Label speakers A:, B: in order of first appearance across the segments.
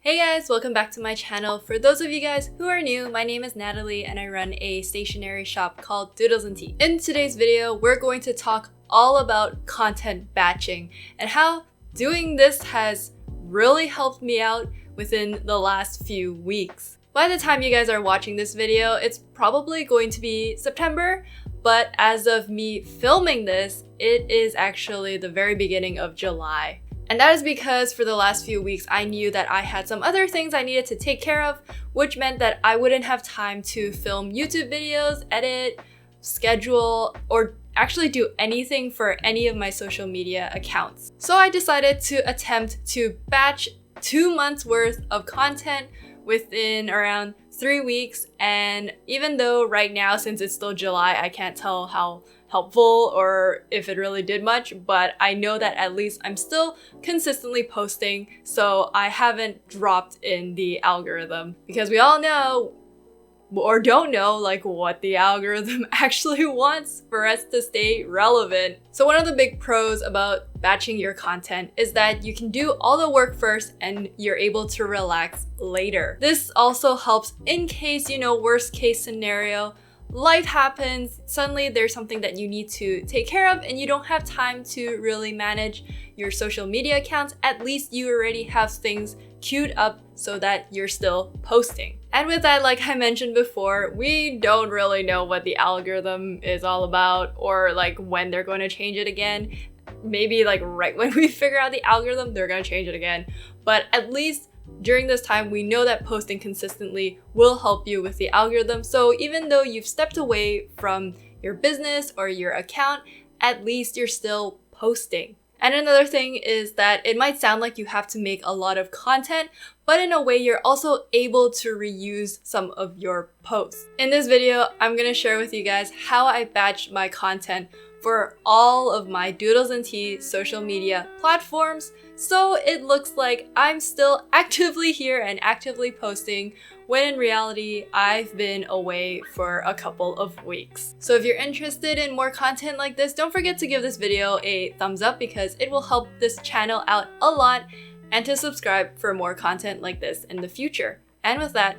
A: Hey guys, welcome back to my channel. For those of you guys who are new, my name is Natalie and I run a stationery shop called DoodlesnTea. In today's video, we're going to talk all about content batching and how doing this has really helped me out within the last few weeks. By the time you guys are watching this video, it's probably going to be September, but as of me filming this, it is actually the very beginning of July. And that is because for the last few weeks, I knew that I had some other things I needed to take care of, which meant that I wouldn't have time to film YouTube videos, edit, schedule, or actually do anything for any of my social media accounts. So I decided to attempt to batch 2 months worth of content within around 3 weeks. And even though right now, since it's still July, I can't tell how helpful or if it really did much, but I know that at least I'm still consistently posting, so I haven't dropped in the algorithm, because we all know or don't know like what the algorithm actually wants for us to stay relevant. So one of the big pros about batching your content is that you can do all the work first and you're able to relax later. This also helps in case, worst case scenario, life happens, suddenly there's something that you need to take care of and you don't have time to really manage your social media accounts. At least you already have things queued up so that you're still posting. And with that, like I mentioned before, we don't really know what the algorithm is all about or like when they're going to change it again. Maybe like right when we figure out the algorithm, they're going to change it again. But at least during this time, we know that posting consistently will help you with the algorithm. So even though you've stepped away from your business or your account, at least you're still posting. And another thing is that it might sound like you have to make a lot of content, but in a way you're also able to reuse some of your posts. In this video, I'm going to share with you guys how I batch my content for all of my DoodlesnTea social media platforms, so it looks like I'm still actively here and actively posting, when in reality, I've been away for a couple of weeks. So if you're interested in more content like this, don't forget to give this video a thumbs up because it will help this channel out a lot, and to subscribe for more content like this in the future. And with that,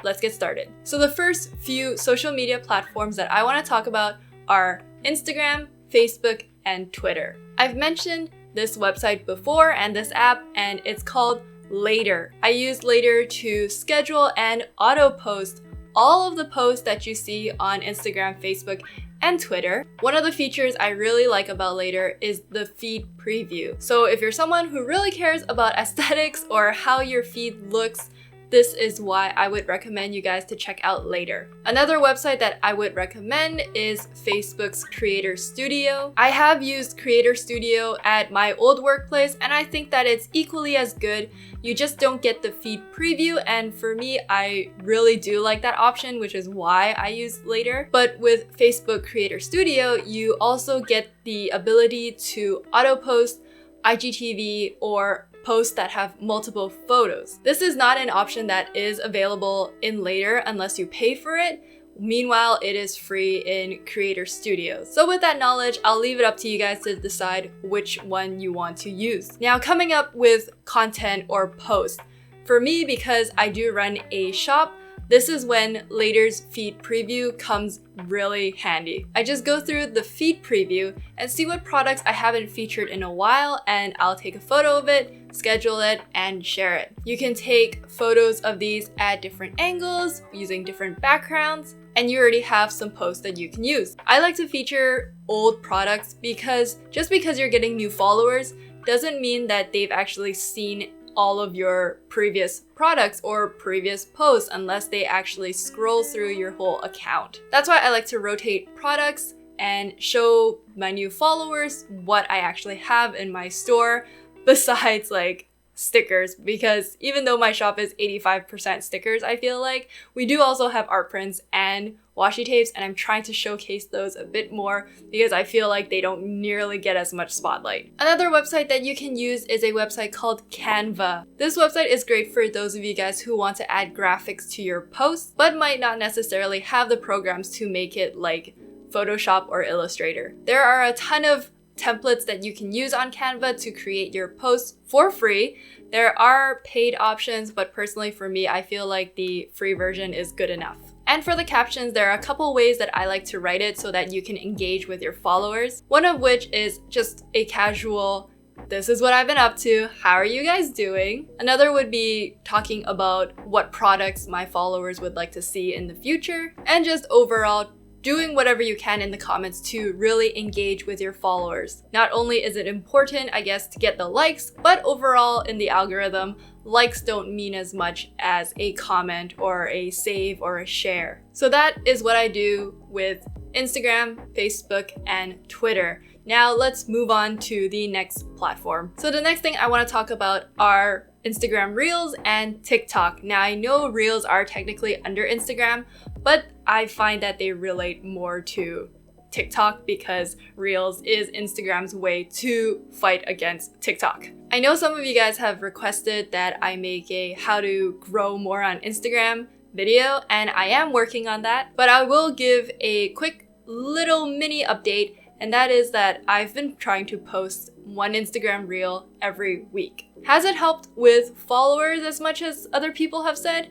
A: let's get started. So the first few social media platforms that I want to talk about are Instagram, Facebook, and Twitter. I've mentioned this website before and this app, and it's called Later. I use Later to schedule and auto post all of the posts that you see on Instagram, Facebook, and Twitter. One of the features I really like about Later is the feed preview. So if you're someone who really cares about aesthetics or how your feed looks, this is why I would recommend you guys to check out Later. Another website that I would recommend is Facebook's Creator Studio. I have used Creator Studio at my old workplace and I think that it's equally as good. You just don't get the feed preview, and for me, I really do like that option, which is why I use Later. But with Facebook Creator Studio, you also get the ability to auto post IGTV or posts that have multiple photos. This is not an option that is available in Later unless you pay for it. Meanwhile, it is free in Creator Studio. So with that knowledge, I'll leave it up to you guys to decide which one you want to use. Now, coming up with content or post. For me, because I do run a shop, this is when Later's feed preview comes really handy. I just go through the feed preview and see what products I haven't featured in a while, and I'll take a photo of it, schedule it, and share it. You can take photos of these at different angles, using different backgrounds, and you already have some posts that you can use. I like to feature old products because just because you're getting new followers doesn't mean that they've actually seen all of your previous products or previous posts unless they actually scroll through your whole account. That's why I like to rotate products and show my new followers what I actually have in my store besides like stickers, because even though my shop is 85% stickers, I feel like we do also have art prints and washi tapes, and I'm trying to showcase those a bit more because I feel like they don't nearly get as much spotlight. Another website that you can use is a website called Canva. This website is great for those of you guys who want to add graphics to your posts but might not necessarily have the programs to make it like Photoshop or Illustrator. There are a ton of templates that you can use on Canva to create your posts for free. There are paid options, but personally for me, I feel like the free version is good enough. And for the captions, there are a couple ways that I like to write it so that you can engage with your followers. One of which is just a casual, "This is what I've been up to, how are you guys doing?" Another would be talking about what products my followers would like to see in the future, and just overall doing whatever you can in the comments to really engage with your followers. Not only is it important, I guess, to get the likes, but overall in the algorithm, likes don't mean as much as a comment or a save or a share. So that is what I do with Instagram, Facebook, and Twitter. Now let's move on to the next platform. So the next thing I want to talk about are Instagram Reels and TikTok. Now I know Reels are technically under Instagram, but I find that they relate more to TikTok because Reels is Instagram's way to fight against TikTok. I know some of you guys have requested that I make a how to grow more on Instagram video, and I am working on that, but I will give a quick little mini update, and that is that I've been trying to post one Instagram Reel every week. Has it helped with followers as much as other people have said?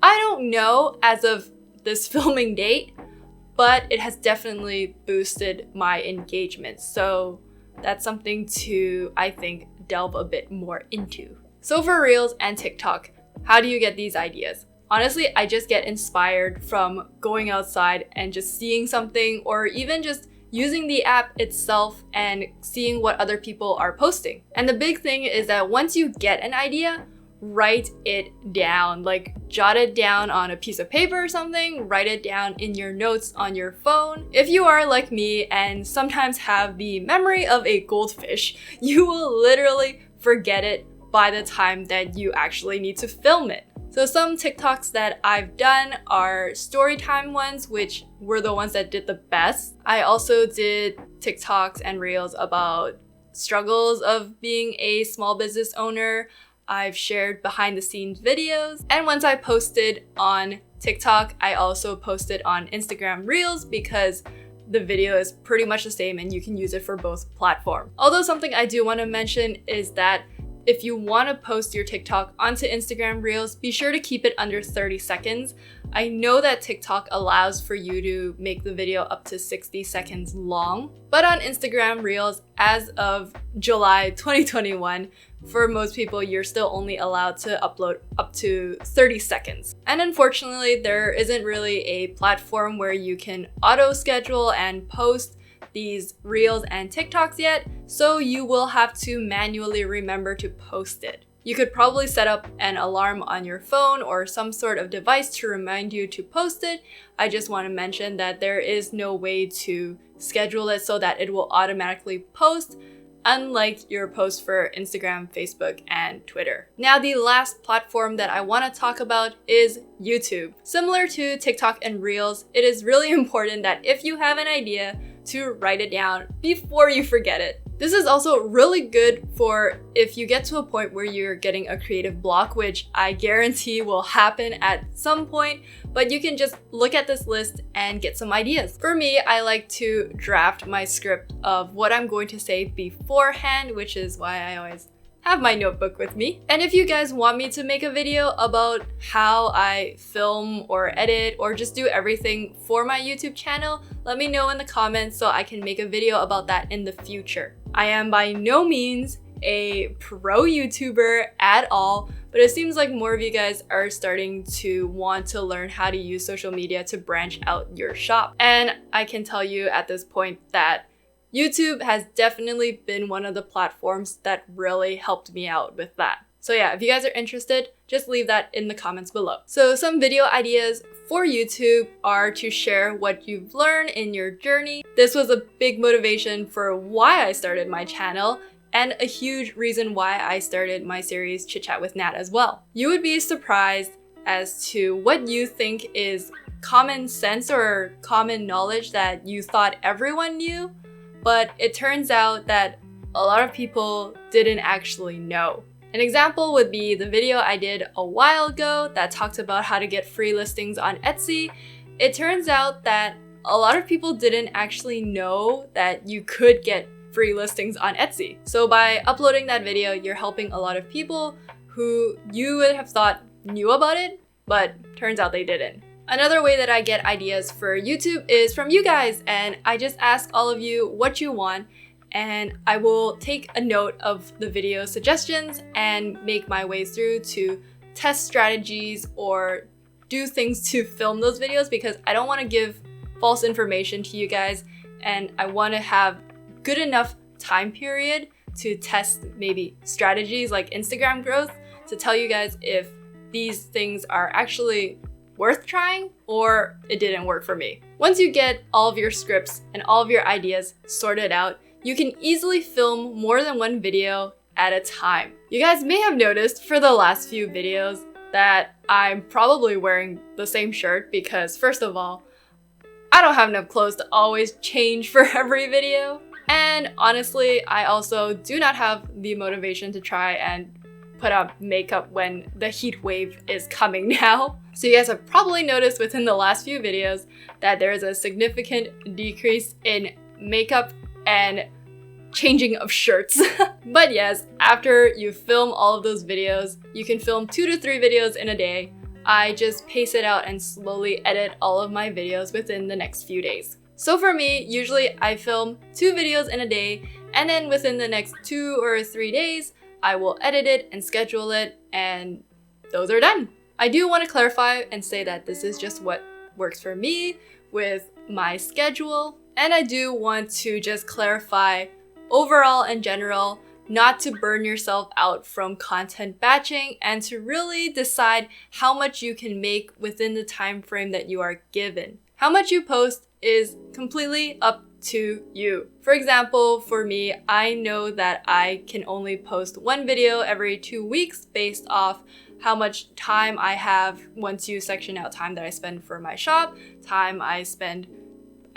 A: I don't know as of this filming date, but it has definitely boosted my engagement. So that's something to, I think, delve a bit more into. So for Reels and TikTok, how do you get these ideas? Honestly, I just get inspired from going outside and just seeing something, or even just using the app itself and seeing what other people are posting. And the big thing is that once you get an idea, write it down, like jot it down on a piece of paper or something, write it down in your notes on your phone. If you are like me and sometimes have the memory of a goldfish, you will literally forget it by the time that you actually need to film it. So some TikToks that I've done are story time ones, which were the ones that did the best. I also did TikToks and Reels about struggles of being a small business owner. I've shared behind the scenes videos. And once I posted on TikTok, I also posted on Instagram Reels because the video is pretty much the same and you can use it for both platforms. Although something I do want to mention is that if you want to post your TikTok onto Instagram Reels, be sure to keep it under 30 seconds. I know that TikTok allows for you to make the video up to 60 seconds long, but on Instagram Reels, as of July 2021, for most people, you're still only allowed to upload up to 30 seconds. And unfortunately, there isn't really a platform where you can auto schedule and post these Reels and TikToks yet, so you will have to manually remember to post it. You could probably set up an alarm on your phone or some sort of device to remind you to post it. I just want to mention that there is no way to schedule it so that it will automatically post, unlike your post for Instagram, Facebook, and Twitter. Now, the last platform that I want to talk about is YouTube. Similar to TikTok and Reels, it is really important that if you have an idea, to write it down before you forget it. This is also really good for if you get to a point where you're getting a creative block, which I guarantee will happen at some point, but you can just look at this list and get some ideas. For me, I like to draft my script of what I'm going to say beforehand, which is why I always have my notebook with me. And if you guys want me to make a video about how I film or edit or just do everything for my YouTube channel, let me know in the comments so I can make a video about that in the future. I am by no means a pro YouTuber at all, but it seems like more of you guys are starting to want to learn how to use social media to branch out your shop. And I can tell you at this point that YouTube has definitely been one of the platforms that really helped me out with that. So yeah, if you guys are interested, just leave that in the comments below. So some video ideas for YouTube are to share what you've learned in your journey. This was a big motivation for why I started my channel, and a huge reason why I started my series Chit Chat with Nat as well. You would be surprised as to what you think is common sense or common knowledge that you thought everyone knew, but it turns out that a lot of people didn't actually know. An example would be the video I did a while ago that talked about how to get free listings on Etsy. It turns out that a lot of people didn't actually know that you could get free listings on Etsy. So by uploading that video, you're helping a lot of people who you would have thought knew about it, but turns out they didn't. Another way that I get ideas for YouTube is from you guys, and I just ask all of you what you want, and I will take a note of the video suggestions and make my way through to test strategies or do things to film those videos, because I don't want to give false information to you guys, and I want to have good enough time period to test maybe strategies like Instagram growth to tell you guys if these things are actually worth trying or it didn't work for me. Once you get all of your scripts and all of your ideas sorted out, you can easily film more than one video at a time. You guys may have noticed for the last few videos that I'm probably wearing the same shirt because, first of all, I don't have enough clothes to always change for every video. And honestly, I also do not have the motivation to try and put on makeup when the heat wave is coming now. So you guys have probably noticed within the last few videos that there is a significant decrease in makeup and changing of shirts. But yes, after you film all of those videos, you can film 2 to 3 videos in a day. I just pace it out and slowly edit all of my videos within the next few days. So for me, usually I film 2 videos in a day, and then within the next 2 or 3 days, I will edit it and schedule it, and those are done. I do want to clarify and say that this is just what works for me with my schedule, and I do want to just clarify overall and general, not to burn yourself out from content batching and to really decide how much you can make within the time frame that you are given. How much you post is completely up to you. For example, for me, I know that I can only post 1 video every 2 weeks based off how much time I have once you section out time that I spend for my shop, time I spend,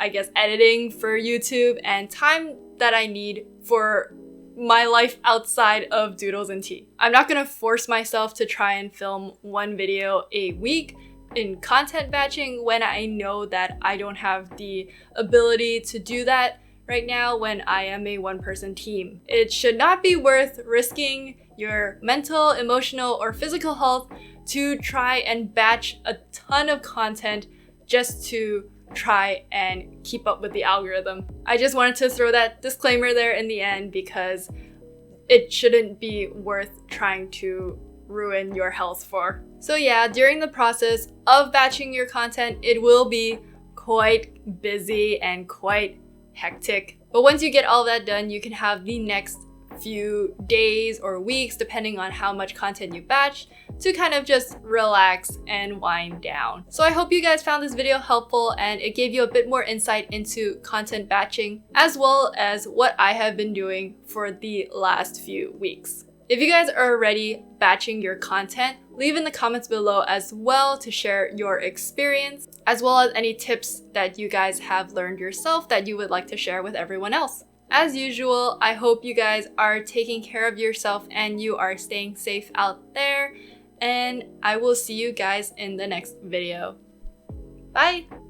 A: I guess, editing for YouTube, and time that I need for my life outside of DoodlesnTea. I'm not gonna force myself to try and film 1 video a week in content batching when I know that I don't have the ability to do that right now when I am a 1-person team. It should not be worth risking your mental, emotional, or physical health to try and batch a ton of content just to try and keep up with the algorithm. I just wanted to throw that disclaimer there in the end because it shouldn't be worth trying to ruin your health for. So yeah, during the process of batching your content, it will be quite busy and quite hectic. But once you get all that done, you can have the next few days or weeks, depending on how much content you batched, to kind of just relax and wind down. So I hope you guys found this video helpful and it gave you a bit more insight into content batching, as well as what I have been doing for the last few weeks. If you guys are already batching your content, leave in the comments below as well to share your experience, as well as any tips that you guys have learned yourself that you would like to share with everyone else. As usual, I hope you guys are taking care of yourself and you are staying safe out there, and I will see you guys in the next video. Bye!